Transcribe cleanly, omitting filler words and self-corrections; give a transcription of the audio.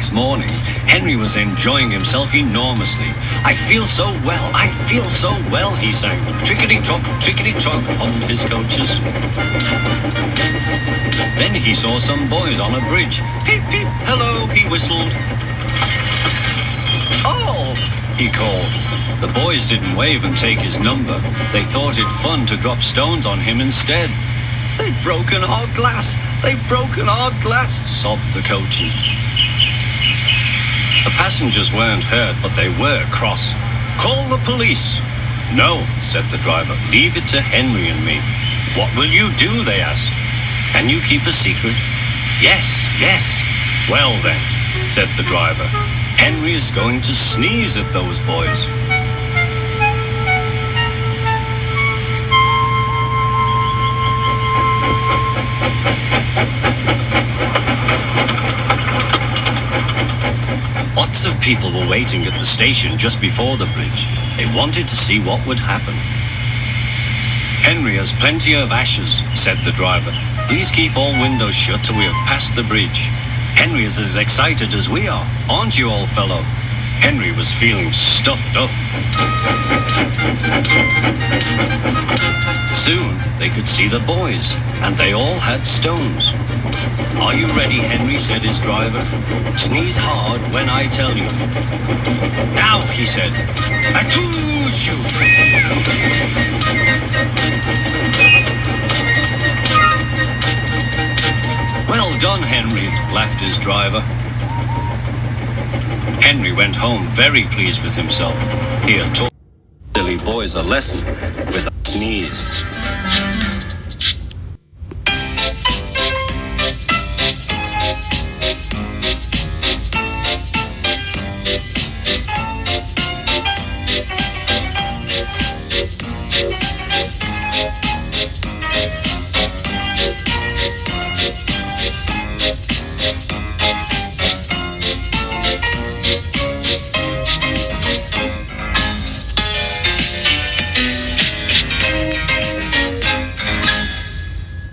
next morning, Henry was enjoying himself enormously. "I feel so well," he sang. Trickety-tock, hummed his coaches. Then he saw some boys on a bridge. "Peep, peep, hello," he whistled. "Oh," he called. The boys didn't wave and take his number. They thought it fun to drop stones on him instead. "They've broken our glass! They've broken our glass!" sobbed the coaches. The passengers weren't hurt, but they were cross. "Call the police." "No," said the driver. "Leave it to Henry and me." "What will you do?" they asked. "Can you keep a secret?" Yes. "Well then," said the driver, "Henry is going to sneeze at those boys." Lots of people were waiting at the station just before the bridge. They wanted to see what would happen. "Henry has plenty of ashes," said the driver. "Please keep all windows shut till we have passed the bridge. Henry is as excited as we are, aren't you, old fellow?" Henry was feeling stuffed up. Soon they could see the boys, and they all had stones. "Are you ready, Henry?" said his driver. "Sneeze hard when I tell you." "Now," he said. "Achoo, shoot!" "Well done, Henry," laughed his driver. Henry went home very pleased with himself. He had taught silly boys a lesson with a sneeze.